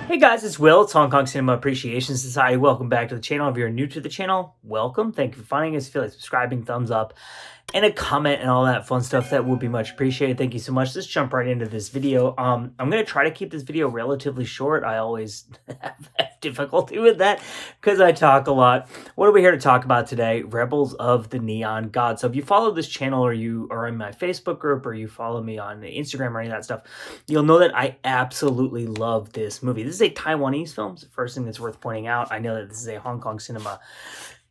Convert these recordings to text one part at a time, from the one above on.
Hey guys, it's Will. It's Hong Kong Cinema Appreciation Society. Welcome back to the channel. If you're new to the channel, welcome. Thank you for finding us. Feel like subscribing, thumbs up, and a comment and all that fun stuff. That would be much appreciated. Thank you so much. Let's jump right into this video. I'm going to try to keep this video relatively short. I always have difficulty with that because I talk a lot. What are we here to talk about today? Rebels of the Neon God. So if you follow this channel or you are in my Facebook group or you follow me on Instagram or any of that stuff, you'll know that I absolutely love this movie. This is a Taiwanese film. It's the first thing that's worth pointing out. I know that this is a Hong Kong Cinema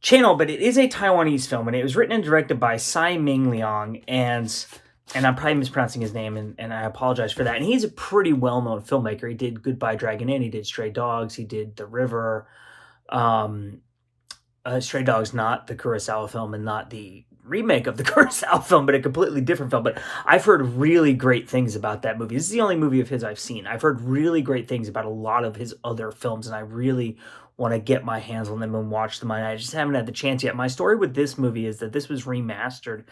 channel, but it is a Taiwanese film, and it was written and directed by Tsai Ming-liang, and I'm probably mispronouncing his name, and I apologize for that. And he's a pretty well-known filmmaker. He did Goodbye Dragon Inn, he did Stray Dogs, he did The River. Stray Dogs, not the Kurosawa film, and not the remake of the Kurosawa film, but a completely different film. But I've heard really great things about that movie. This is the only movie of his I've seen. I've heard really great things about a lot of his other films, and I really want to get my hands on them and watch them. And I just haven't had the chance yet. My story with this movie is that this was remastered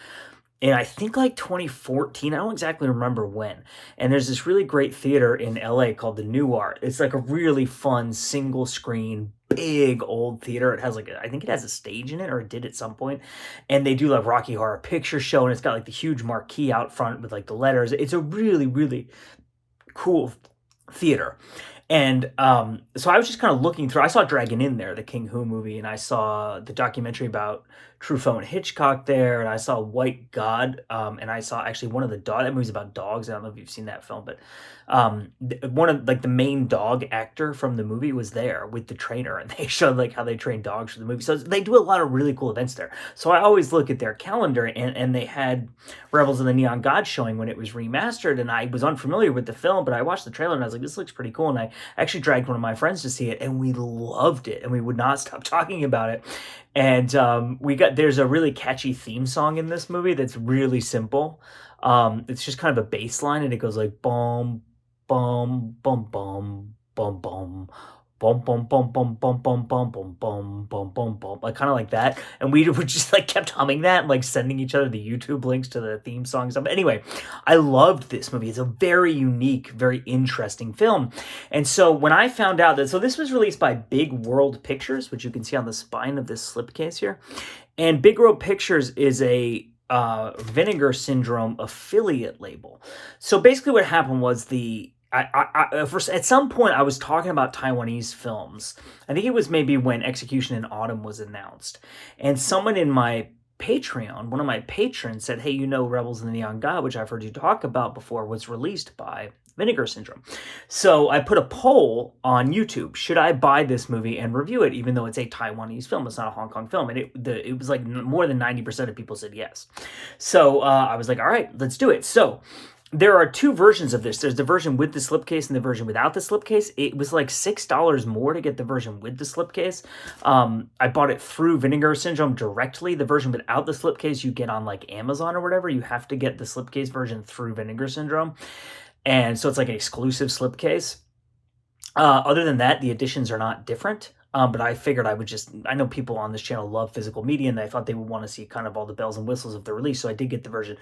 in, I think, like 2014. I don't exactly remember when. And there's this really great theater in LA called the New Art. It's like a really fun single screen, big old theater. It has like, I think it has a stage in it, or it did at some point. And they do like Rocky Horror Picture Show, and it's got like the huge marquee out front with like the letters. It's a really, really cool theater. And so I was just kind of looking through. I saw Dragon Inn there, the King Hu movie, and I saw the documentary about Truffaut and Hitchcock there, and I saw White God, and I saw actually one of the dog. That movie's about dogs. I don't know if you've seen that film, but one of like the main dog actor from the movie was there with the trainer, and they showed like how they train dogs for the movie. So they do a lot of really cool events there. So I always look at their calendar, and they had Rebels of the Neon God showing when it was remastered, and I was unfamiliar with the film, but I watched the trailer and I was like, this looks pretty cool, and I actually dragged one of my friends to see it, and we loved it, and we would not stop talking about it. And there's a really catchy theme song in this movie that's really simple. It's just kind of a bass line, and it goes like bum bum bum bum bum bum bum bum bum bum bum bum bum bum bum bum bum bum, like kind of like that. And we would just like kept humming that and like sending each other the YouTube links to the theme song stuff. Anyway, I loved this movie. It's a very unique, very interesting film. And so when I found out that, so this was released by Big World Pictures, which you can see on the spine of this slipcase here. And Big World Pictures is a Vinegar Syndrome affiliate label. So basically what happened was at some point I was talking about Taiwanese films. I think it was maybe when Execution in Autumn was announced. And someone in my Patreon, one of my patrons, said, hey, you know Rebels of the Neon God, which I've heard you talk about before, was released by Vinegar Syndrome. So I put a poll on YouTube. Should I buy this movie and review it, even though it's a Taiwanese film? It's not a Hong Kong film. And it was like more than 90% of people said yes. So I was like, all right, let's do it. So there are two versions of this. There's the version with the slipcase and the version without the slipcase. It was like $6 more to get the version with the slipcase. I bought it through Vinegar Syndrome directly. The version without the slipcase you get on like Amazon or whatever. You have to get the slipcase version through Vinegar Syndrome. And so it's like an exclusive slipcase. Other than that, the editions are not different. But I figured I know people on this channel love physical media, and I thought they would want to see kind of all the bells and whistles of the release, so I did get the version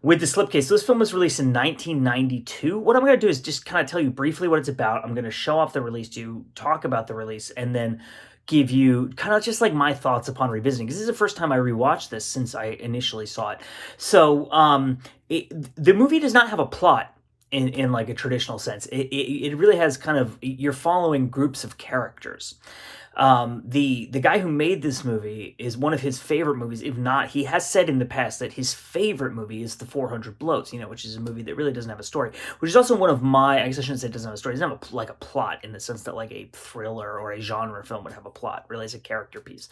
with the slipcase. So this film was released in 1992. What I'm going to do is just kind of tell you briefly what it's about. I'm going to show off the release to you, talk about the release, and then give you kind of just like my thoughts upon revisiting, because this is the first time I rewatched this since I initially saw it. So the movie does not have a plot in like a traditional sense. It really has kind of, you're following groups of characters. The guy who made this movie is one of his favorite movies. If not, he has said in the past that his favorite movie is The 400 Blows, which is a movie that really doesn't have a story, which is also one of my, I guess I shouldn't say it doesn't have a story. It doesn't have like a plot in the sense that like a thriller or a genre film would have a plot. Really, it's a character piece.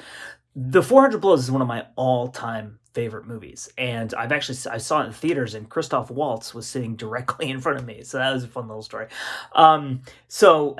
The 400 Blows is one of my all-time favorite movies. And I saw it in theaters, and Christoph Waltz was sitting directly in front of me. So that was a fun little story. And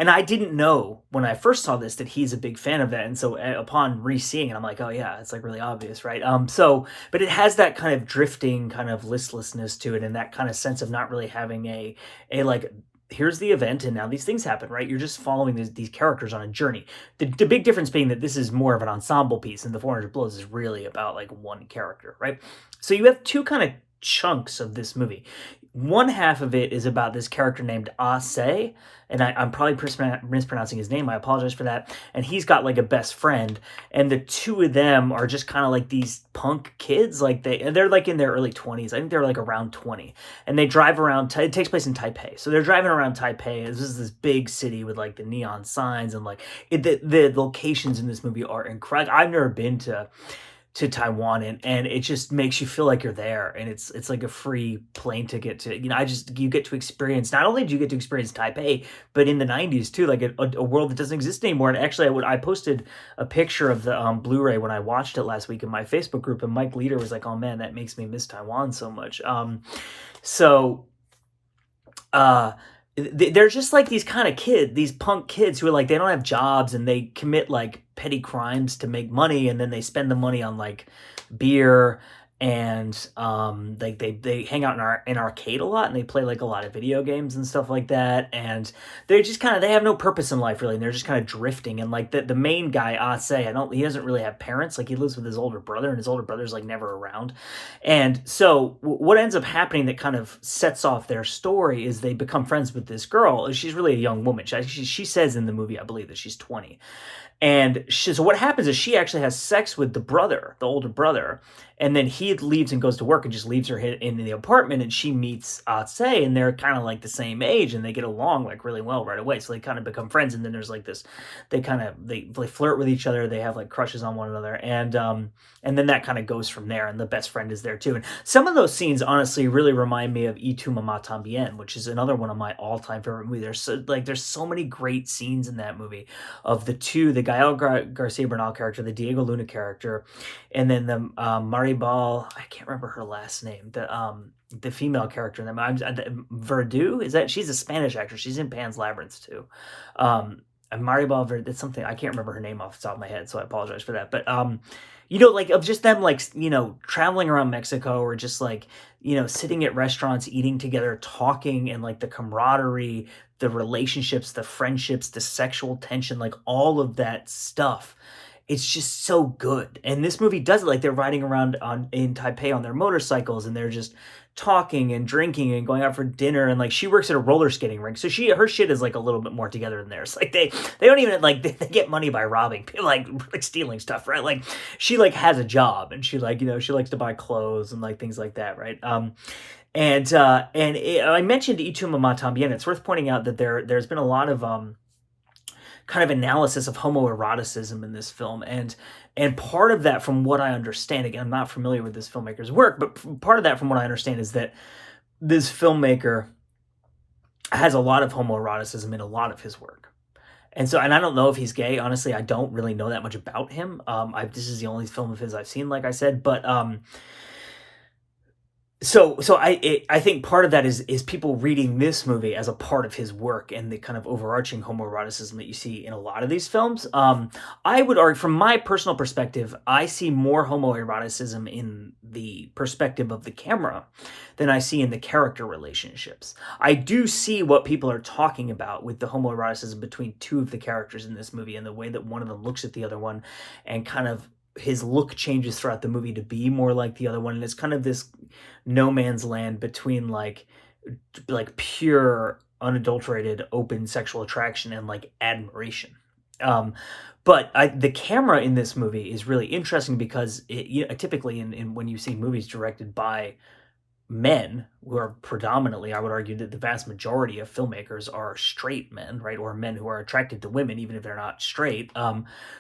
I didn't know when I first saw this that he's a big fan of that. And so upon re-seeing it, I'm like, oh yeah, it's like really obvious, right? But it has that kind of drifting kind of listlessness to it, and that kind of sense of not really having a like, here's the event and now these things happen, right? You're just following these characters on a journey. The big difference being that this is more of an ensemble piece, and the 400 Blows is really about like one character, right? So you have two kind of chunks of this movie. One half of it is about this character named Ase, and I'm probably mispronouncing his name. I apologize for that. And he's got like a best friend, and the two of them are just kind of like these punk kids. Like they're like in their early 20s. I think they're like around 20, and they drive around. It takes place in Taipei, so they're driving around Taipei. This is this big city with like the neon signs, and like the locations in this movie are incredible. I've never been to Taiwan, and it just makes you feel like you're there, and it's like a free plane ticket to, you get to experience, not only do you get to experience Taipei, but in the 90s too, like a world that doesn't exist anymore. And actually I posted a picture of the Blu-ray when I watched it last week in my Facebook group, and Mike Leader was like, oh man, that makes me miss Taiwan so much. So they're just like these kind of these punk kids who are like, they don't have jobs, and they commit like petty crimes to make money, and then they spend the money on like beer, and like they hang out in arcade a lot, and they play like a lot of video games and stuff like that, and they're just kind of, they have no purpose in life really, and they're just kind of drifting. And like the main guy Ase, he doesn't really have parents. Like he lives with his older brother, and his older brother's like never around. And so what ends up happening that kind of sets off their story is they become friends with this girl. She's really a young woman. She says in the movie, I believe, that she's 20. And so what happens is she actually has sex with the older brother, and then he leaves and goes to work and just leaves her in the apartment, and she meets Ase, and they're kind of like the same age, and they get along like really well right away. So they kind of become friends, and then there's like this, they flirt with each other, they have like crushes on one another, and then that kind of goes from there, and the best friend is there too. And some of those scenes honestly really remind me of Y Tu Mamá También, which is another one of my all-time favorite movies. There's so many great scenes in that movie of the Gael Garcia Bernal character, the Diego Luna character, and then the Maribel, I can't remember her last name, the female character in that. Verdu, she's a Spanish actress. She's in Pan's Labyrinth too. Maribel Verdu, that's something, I can't remember her name off the top of my head, so I apologize for that. But like of just them like, traveling around Mexico, or just like, sitting at restaurants, eating together, talking, and like the camaraderie, the relationships, the friendships, the sexual tension, like all of that stuff. It's just so good. And this movie does it. Like they're riding around in Taipei on their motorcycles, and they're just talking and drinking and going out for dinner. And like she works at a roller skating rink, so her shit is like a little bit more together than theirs. Like they don't even like, they get money by robbing people, like stealing stuff, right? Like she like has a job, and she like, she likes to buy clothes and like things like that, right? I mentioned Y Tu Mamá También. It's worth pointing out that there's been a lot of kind of analysis of homoeroticism in this film, and part of that, from what I understand, again, I'm not familiar with this filmmaker's work, but part of that, from what I understand, is that this filmmaker has a lot of homoeroticism in a lot of his work. And so, and I don't know if he's gay. Honestly, I don't really know that much about him. This is the only film of his I've seen, like I said, but So I think part of that is people reading this movie as a part of his work, and the kind of overarching homoeroticism that you see in a lot of these films. I would argue, from my personal perspective, I see more homoeroticism in the perspective of the camera than I see in the character relationships. I do see what people are talking about with the homoeroticism between two of the characters in this movie, and the way that one of them looks at the other one, and kind of his look changes throughout the movie to be more like the other one. And it's kind of this no man's land between like pure, unadulterated, open sexual attraction and like admiration. But the camera in this movie is really interesting, because typically in when you see movies directed by men who are predominantly, I would argue that the vast majority of filmmakers are straight men, right? Or men who are attracted to women, even if they're not straight.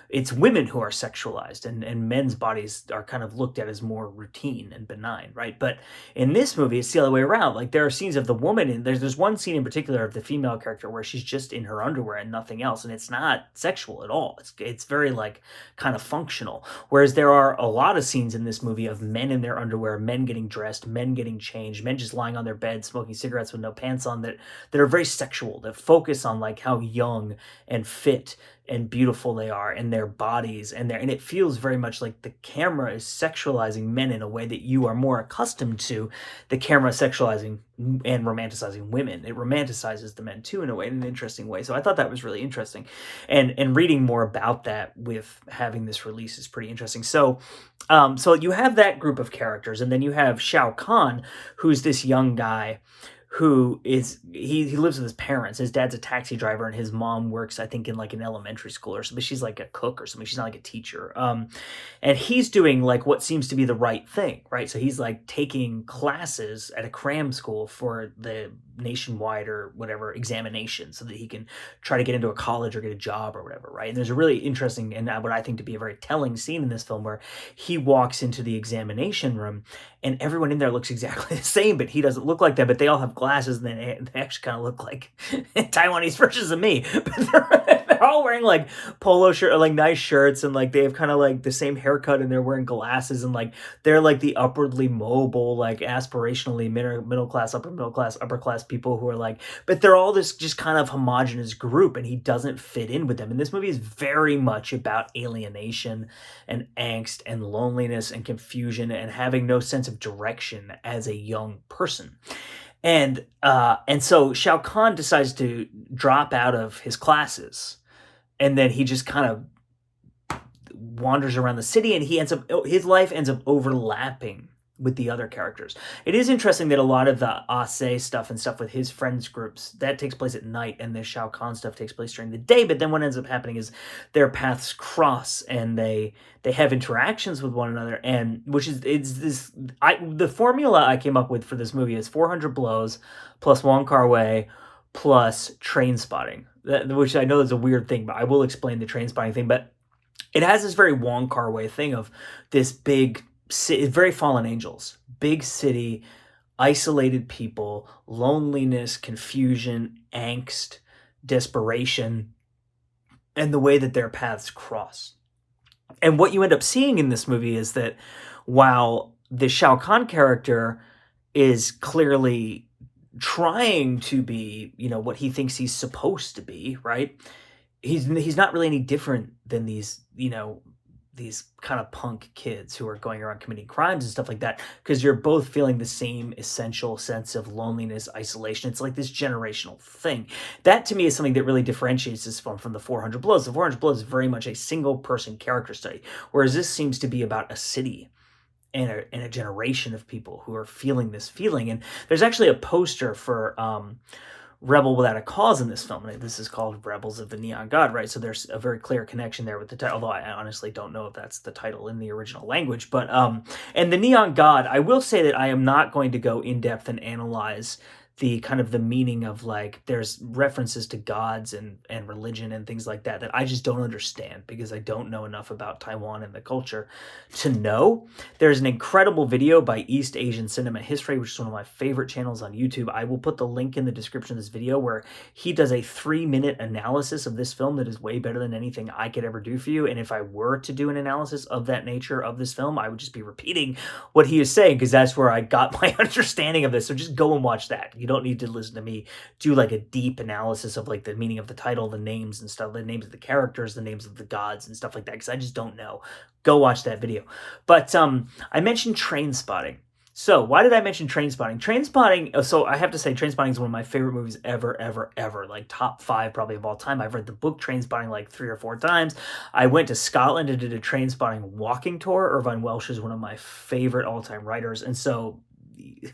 It's women who are sexualized, and men's bodies are kind of looked at as more routine and benign, right? But in this movie, it's the other way around. Like there are scenes of the woman, and there's one scene in particular of the female character where she's just in her underwear and nothing else, and it's not sexual at all. It's very like kind of functional. Whereas there are a lot of scenes in this movie of men in their underwear, men getting dressed, men getting changed, men just lying on their bed smoking cigarettes with no pants on, that are very sexual, that focus on like how young and fit and beautiful they are, and their bodies, and it feels very much like the camera is sexualizing men in a way that you are more accustomed to the camera sexualizing and romanticizing women. It romanticizes the men too in a way, in an interesting way. So I thought that was really interesting, and reading more about that with having this release is pretty interesting. So so you have that group of characters, and then you have Shao Kahn, who's this young guy who is he lives with his parents. His dad's a taxi driver, and his mom works, I think, in like an elementary school or something. She's like a cook or something. She's not like a teacher. And he's doing like what seems to be the right thing, right? So he's like taking classes at a cram school for the nationwide or whatever examination, so that he can try to get into a college or get a job or whatever, right? And there's a really interesting, and what I think to be a very telling scene in this film, where he walks into the examination room and everyone in there looks exactly the same, but he doesn't look like that. But they all have glasses, and they actually kind of look like Taiwanese versions of me. But they're all wearing like polo shirt, or like nice shirts, and like they have kind of like the same haircut, and they're wearing glasses, and like they're like the upwardly mobile, like aspirationally middle class, upper class people who are like, but they're all this just kind of homogenous group, and he doesn't fit in with them. And this movie is very much about alienation and angst and loneliness and confusion and having no sense of direction as a young person. And so Shao Kahn decides to drop out of his classes, and then he just kind of wanders around the city, and his life ends up overlapping with the other characters. It is interesting that a lot of the Ase stuff and stuff with his friends groups, that takes place at night, and the Shao Kahn stuff takes place during the day. But then what ends up happening is their paths cross, and they have interactions with one another, and the formula I came up with for this movie is 400 blows plus Wong Kar-wai plus Train Spotting, which I know is a weird thing, but I will explain the Train Spotting thing. But it has this very Wong Kar-wai thing of this big, very Fallen Angels, big city, isolated people, loneliness, confusion, angst, desperation, and the way that their paths cross. And what you end up seeing in this movie is that while the Shao Kahn character is clearly trying to be, what he thinks he's supposed to be, right? He's not really any different than these kind of punk kids who are going around committing crimes and stuff like that, because you're both feeling the same essential sense of loneliness, isolation. It's like this generational thing. That to me is something that really differentiates this film from the 400 Blows. The 400 Blows is very much a single person character study, whereas this seems to be about a city and a generation of people who are feeling this feeling. And there's actually a poster for Rebel Without a Cause in this film. This is called Rebels of the Neon God, right? So there's a very clear connection there with the title, although I honestly don't know if that's the title in the original language. But and the Neon God, I will say that I am not going to go in depth and analyze the kind of the meaning of, like, there's references to gods and religion and things like that I just don't understand, because I don't know enough about Taiwan and the culture to know. There's an incredible video by East Asian Cinema History, which is one of my favorite channels on YouTube. I will put the link in the description of this video, where he does a 3-minute analysis of this film that is way better than anything I could ever do for you. And if I were to do an analysis of that nature of this film, I would just be repeating what he is saying, because that's where I got my understanding of this. So just go and watch that. You don't need to listen to me do like a deep analysis of like the meaning of the title, the names and stuff, the names of the characters, the names of the gods and stuff like that, because I just don't know. Go watch that video. But I mentioned Train Spotting. So why did I mention Train Spotting? Train Spotting, so I have to say Train Spotting is one of my favorite movies ever, like top 5 probably of all time. I've read the book Train Spotting like 3 or 4 times. I went to Scotland and did a Train Spotting walking tour. Irvine Welsh is one of my favorite all-time writers. And so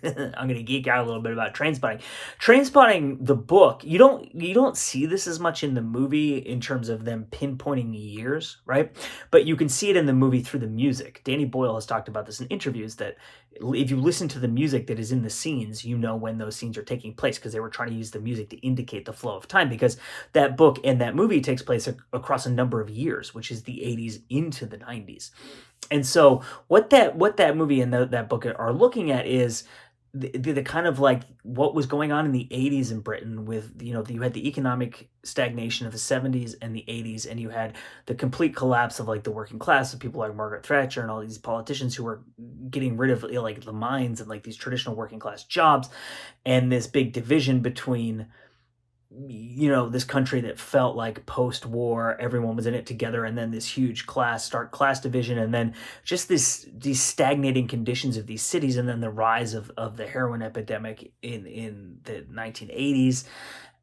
I'm gonna geek out a little bit about Trainspotting. Trainspotting, the book, you don't see this as much in the movie in terms of them pinpointing years, right? But you can see it in the movie through the music. Danny Boyle has talked about this in interviews, that if you listen to the music that is in the scenes, you know when those scenes are taking place, because they were trying to use the music to indicate the flow of time, because that book and that movie takes place across a number of years, which is the 80s into the 90s. And so what that movie and that book are looking at is the kind of like what was going on in the 80s in Britain with, you had the economic stagnation of the 70s and the 80s, and you had the complete collapse of like the working class, of people like Margaret Thatcher and all these politicians who were getting rid of like the mines and like these traditional working class jobs, and this big division between this country that felt like post-war, everyone was in it together, and then this huge stark class division, and then just these stagnating conditions of these cities, and then the rise of the heroin epidemic in the 1980s,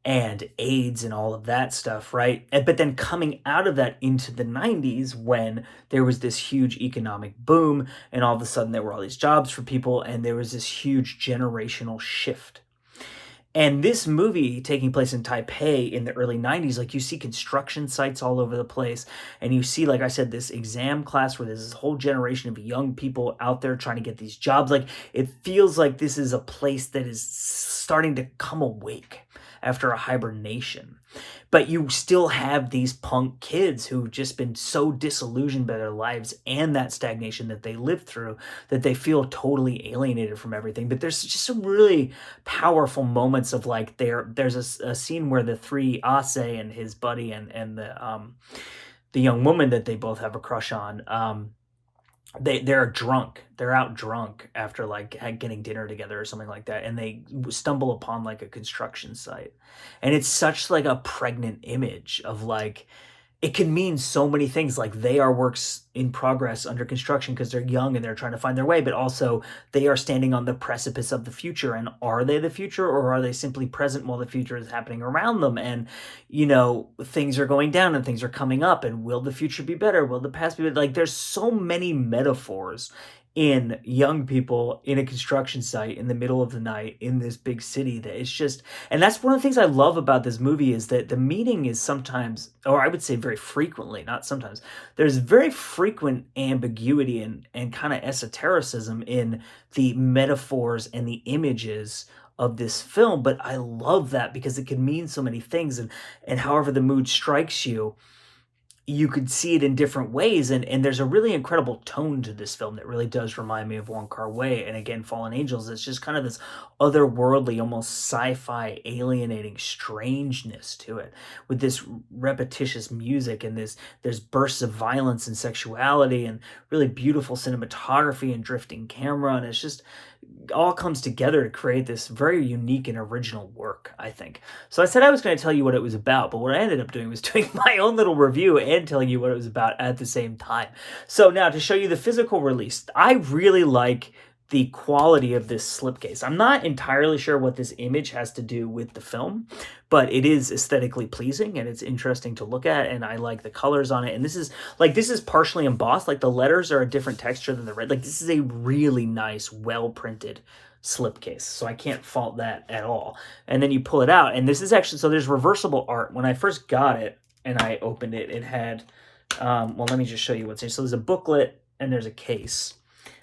and AIDS and all of that stuff, right? But then coming out of that into the 90s, when there was this huge economic boom, and all of a sudden there were all these jobs for people, and there was this huge generational shift. And this movie taking place in Taipei in the early 90s, like, you see construction sites all over the place. And you see, like I said, this exam class where there's this whole generation of young people out there trying to get these jobs. Like, it feels like this is a place that is starting to come awake after a hibernation. But you still have these punk kids who've just been so disillusioned by their lives and that stagnation that they lived through, that they feel totally alienated from everything. But there's just some really powerful moments of like, there's a scene where the three, Ase and his buddy and the young woman that they both have a crush on, they're drunk. They're out drunk after like getting dinner together or something like that, and they stumble upon like a construction site, and it's such like a pregnant image of like, it can mean so many things. Like, they are works in progress under construction because they're young and they're trying to find their way, but also they are standing on the precipice of the future. And are they the future, or are they simply present while the future is happening around them? And, things are going down and things are coming up, and will the future be better? Will the past be better? Like, there's so many metaphors in young people in a construction site in the middle of the night in this big city, that it's just, and that's one of the things I love about this movie, is that the meaning is sometimes, or I would say very frequently, not sometimes, there's very frequent ambiguity and kind of esotericism in the metaphors and the images of this film. But I love that because it can mean so many things, and however the mood strikes you, you could see it in different ways. And there's a really incredible tone to this film that really does remind me of Wong Kar-wai and, again, Fallen Angels. It's just kind of this otherworldly, almost sci-fi, alienating strangeness to it, with this repetitious music, and there's bursts of violence and sexuality, and really beautiful cinematography and drifting camera, and it's just all comes together to create this very unique and original work, I think. So I said I was going to tell you what it was about, but what I ended up doing was doing my own little review and telling you what it was about at the same time. So now, to show you the physical release, I really like the quality of this slipcase. I'm not entirely sure what this image has to do with the film, but it is aesthetically pleasing and it's interesting to look at, and I like the colors on it. And this is partially embossed, like the letters are a different texture than the red. Like, this is a really nice, well-printed slipcase, so I can't fault that at all. And then you pull it out, and this is actually, so there's reversible art. When I first got it and I opened it, it had, well, let me just show you what's in. So there's a booklet and there's a case.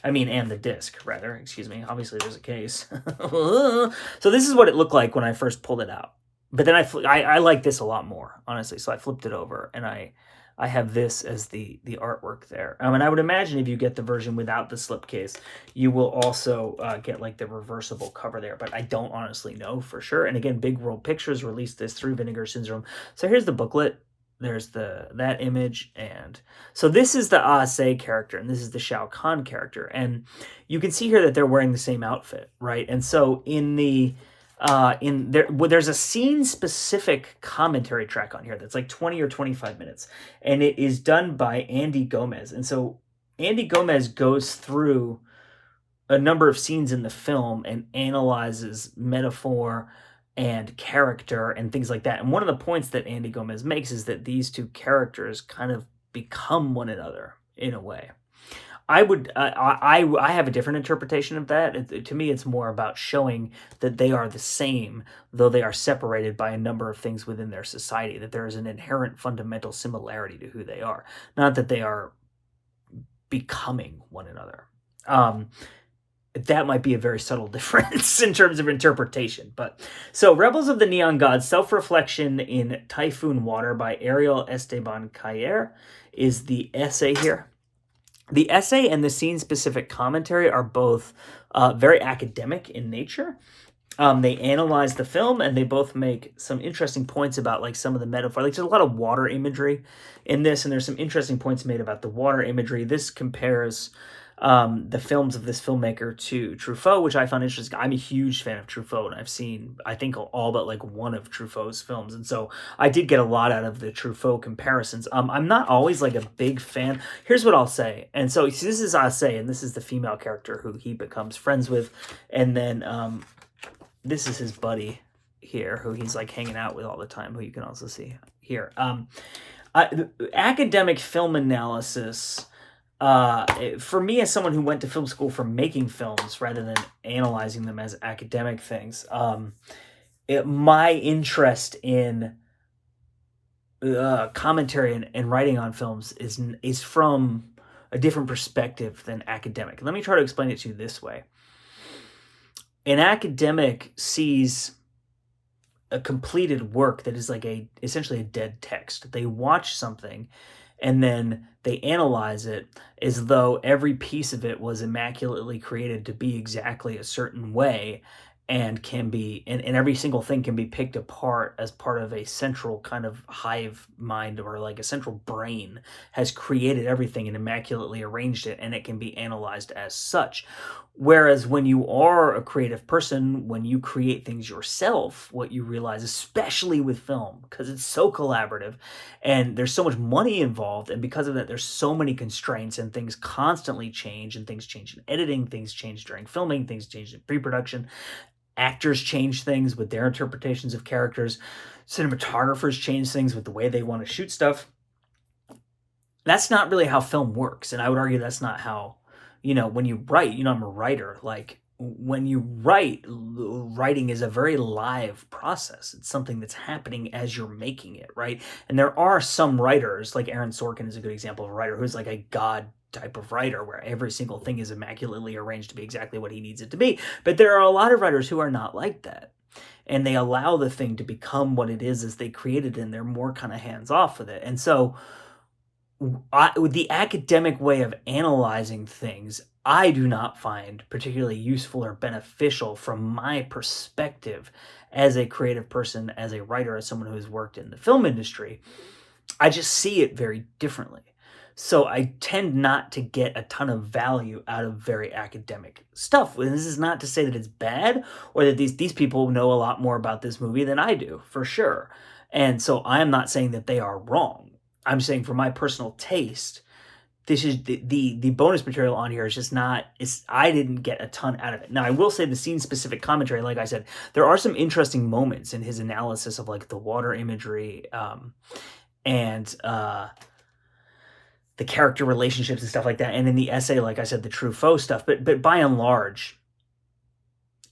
And the disc, rather, excuse me. Obviously, there's a case. So this is what it looked like when I first pulled it out. But then I like this a lot more, honestly. So I flipped it over, and I have this as the artwork there. And I would imagine if you get the version without the slipcase, you will also get like the reversible cover there. But I don't honestly know for sure. And again, Big World Pictures released this through Vinegar Syndrome. So here's the booklet. There's that image, and so this is the Ase character, and this is the Shao Kahn character, and you can see here that they're wearing the same outfit, right? And so there's a scene-specific commentary track on here that's like 20 or 25 minutes, and it is done by Andy Gomez. And so Andy Gomez goes through a number of scenes in the film and analyzes metaphor and character and things like that. And one of the points that Andy Gomez makes is that these two characters kind of become one another in a way. I have a different interpretation of that. To me, it's more about showing that they are the same, though they are separated by a number of things within their society, that there is an inherent fundamental similarity to who they are, not that they are becoming one another. Um, that might be a very subtle difference in terms of interpretation. But so, Rebels of the Neon Gods, Self-Reflection in Typhoon Water by Ariel Esteban Cayer is the essay here. The essay and the scene-specific commentary are both very academic in nature. They analyze the film, and they both make some interesting points about like some of the metaphor. Like there's a lot of water imagery in this, and there's some interesting points made about the water imagery. This compares the films of this filmmaker to Truffaut, which I found interesting. I'm a huge fan of Truffaut, and I've seen, I think, all but like one of Truffaut's films, and so I did get a lot out of the Truffaut comparisons. I'm not always like a big fan. Here's what I'll say, and so this is Ase, and this is the female character who he becomes friends with, and then this is his buddy here, who he's like hanging out with all the time, who you can also see here. Academic film analysis. For me, as someone who went to film school for making films rather than analyzing them as academic things, my interest in commentary and writing on films is from a different perspective than academic. Let me try to explain it to you this way. An academic sees a completed work that is like essentially a dead text. They watch something and then they analyze it as though every piece of it was immaculately created to be exactly a certain way, and can be, and every single thing can be picked apart as part of a central kind of hive mind, or like a central brain has created everything and immaculately arranged it, and it can be analyzed as such. Whereas when you are a creative person, when you create things yourself, what you realize, especially with film, because it's so collaborative and there's so much money involved, and because of that, there's so many constraints, and things constantly change, and things change in editing, things change during filming, things change in pre-production. Actors change things with their interpretations of characters. Cinematographers change things with the way they want to shoot stuff. That's not really how film works. And I would argue that's not how, when you write, I'm a writer. Like when you write, writing is a very live process. It's something that's happening as you're making it, right? And there are some writers, like Aaron Sorkin is a good example of a writer who's like a god type of writer, where every single thing is immaculately arranged to be exactly what he needs it to be. But there are a lot of writers who are not like that, and they allow the thing to become what it is as they created it, and they're more kind of hands off with it. And so with the academic way of analyzing things, I do not find particularly useful or beneficial from my perspective as a creative person, as a writer, as someone who has worked in the film industry. I just see it very differently. So I tend not to get a ton of value out of very academic stuff. And this is not to say that it's bad, or that these people know a lot more about this movie than I do, for sure. And so I am not saying that they are wrong. I'm saying, for my personal taste, this is the bonus material on here is just not, I didn't get a ton out of it. Now, I will say the scene-specific commentary, like I said, there are some interesting moments in his analysis of like the water imagery, and the character relationships and stuff like that. And in the essay, like I said, the Truffaut stuff. But by and large,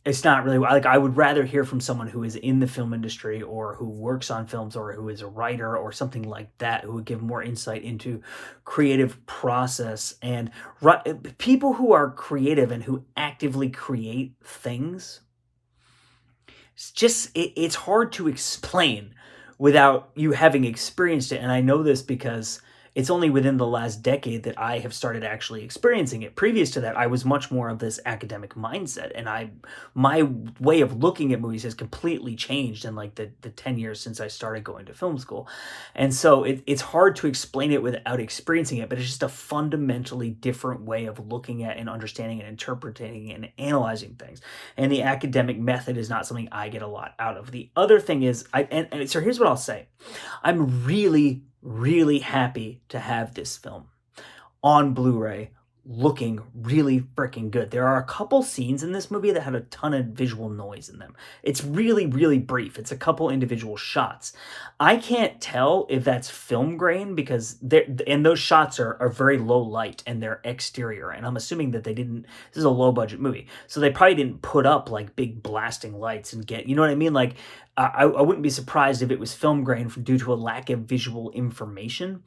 it's not really, like, I would rather hear from someone who is in the film industry, or who works on films, or who is a writer or something like that, who would give more insight into creative process. And people who are creative and who actively create things, it's hard to explain without you having experienced it. And I know this because it's only within the last decade that I have started actually experiencing it. Previous to that, I was much more of this academic mindset, and my way of looking at movies has completely changed in like the 10 years since I started going to film school. And so it's hard to explain it without experiencing it, but it's just a fundamentally different way of looking at and understanding and interpreting and analyzing things. And the academic method is not something I get a lot out of. The other thing is, so here's what I'll say. I'm really happy to have this film on Blu-ray looking really freaking good. There are a couple scenes in this movie that had a ton of visual noise in them. It's really, really brief. It's a couple individual shots. I can't tell if that's film grain because those shots are very low light and they're exterior. And I'm assuming that this is a low budget movie. So they probably didn't put up like big blasting lights and you know what I mean? Like I wouldn't be surprised if it was film grain due to a lack of visual information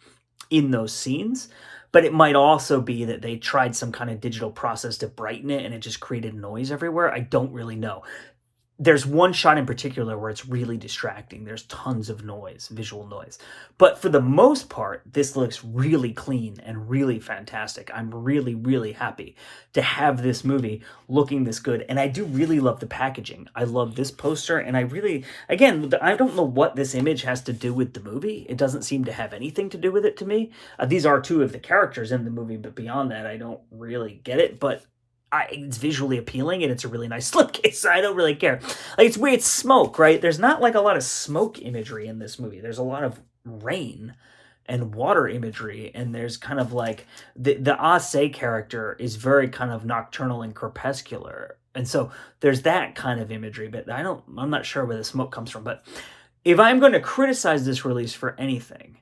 in those scenes, but it might also be that they tried some kind of digital process to brighten it and it just created noise everywhere. I don't really know. There's one shot in particular where it's really distracting. There's tons of noise, visual noise. But for the most part, this looks really clean and really fantastic. I'm really, really happy to have this movie looking this good. And I do really love the packaging. I love this poster. And again, I don't know what this image has to do with the movie. It doesn't seem to have anything to do with it to me. These are two of the characters in the movie, but beyond that, I don't really get it. But it's visually appealing and it's a really nice slipcase. So I don't really care. Like it's weird, it's smoke, right? There's not like a lot of smoke imagery in this movie. There's a lot of rain and water imagery, and there's kind of like the Ase character is very kind of nocturnal and crepuscular, and so there's that kind of imagery. But I'm not sure where the smoke comes from. But if I'm going to criticize this release for anything,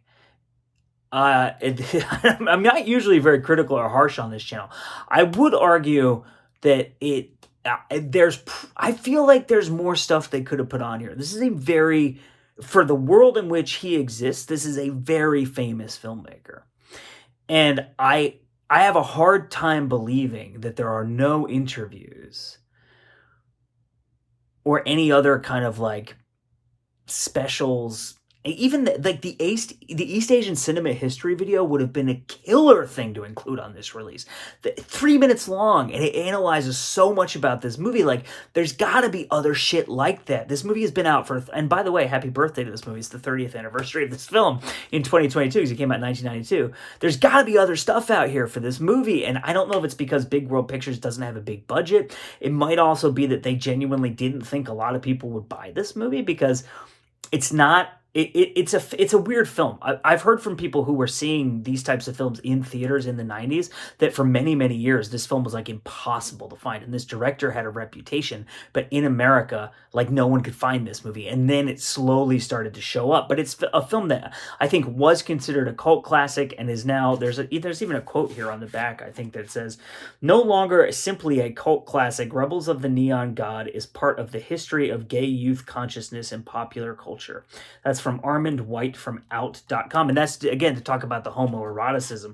I'm not usually very critical or harsh on this channel. I would argue that I feel like there's more stuff they could have put on here. This is for the world in which he exists, this is a very famous filmmaker. And I have a hard time believing that there are no interviews or any other kind of like specials. Even the East Asian cinema history video would have been a killer thing to include on this release. 3 minutes long, and it analyzes so much about this movie. Like, there's got to be other shit like that. This movie has been out and by the way, happy birthday to this movie. It's the 30th anniversary of this film in 2022 because it came out in 1992. There's got to be other stuff out here for this movie, and I don't know if it's because Big World Pictures doesn't have a big budget. It might also be that they genuinely didn't think a lot of people would buy this movie because it's not... It's a weird film. I've heard from people who were seeing these types of films in theaters in the 90s that for many, many years, this film was like impossible to find. And this director had a reputation, but in America, like no one could find this movie. And then it slowly started to show up. But it's a film that I think was considered a cult classic and is now, there's even a quote here on the back, I think, that says, "No longer simply a cult classic, Rebels of the Neon God is part of the history of gay youth consciousness and popular culture." That's from Armand White from out.com. And that's, again, to talk about the homoeroticism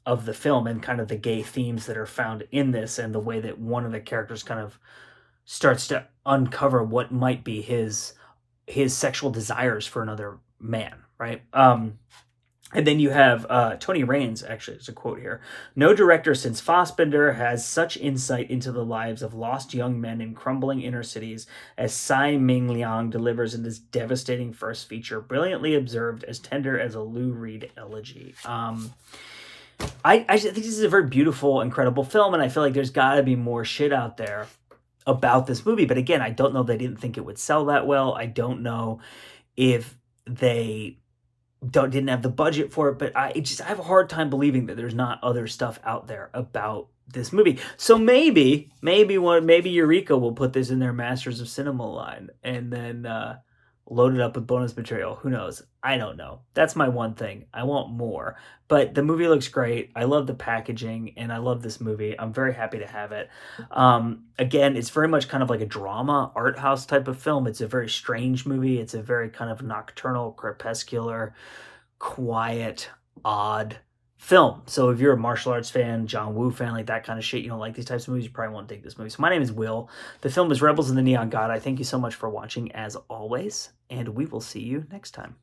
of the film and kind of the gay themes that are found in this and the way that one of the characters kind of starts to uncover what might be his sexual desires for another man, right? And then you have Tony Raines, actually, there's a quote here. "No director since Fassbinder has such insight into the lives of lost young men in crumbling inner cities as Tsai Ming-liang delivers in this devastating first feature, brilliantly observed, as tender as a Lou Reed elegy." I think this is a very beautiful, incredible film, and I feel like there's got to be more shit out there about this movie. But again, I don't know if they didn't think it would sell that well. I don't know if they didn't have the budget for it, but I have a hard time believing that there's not other stuff out there about this movie. So maybe Eureka will put this in their Masters of Cinema line and then load it up with bonus material. Who knows? I don't know. That's my one thing. I want more. But the movie looks great. I love the packaging, and I love this movie. I'm very happy to have it. Again, it's very much kind of like a drama, art house type of film. It's a very strange movie. It's a very kind of nocturnal, crepuscular, quiet, odd film. So if you're a martial arts fan, John Woo fan, like that kind of shit, you don't like these types of movies, you probably won't dig this movie. So my name is Will. The film is Rebels of the Neon God. I thank you so much for watching, as always, and we will see you next time.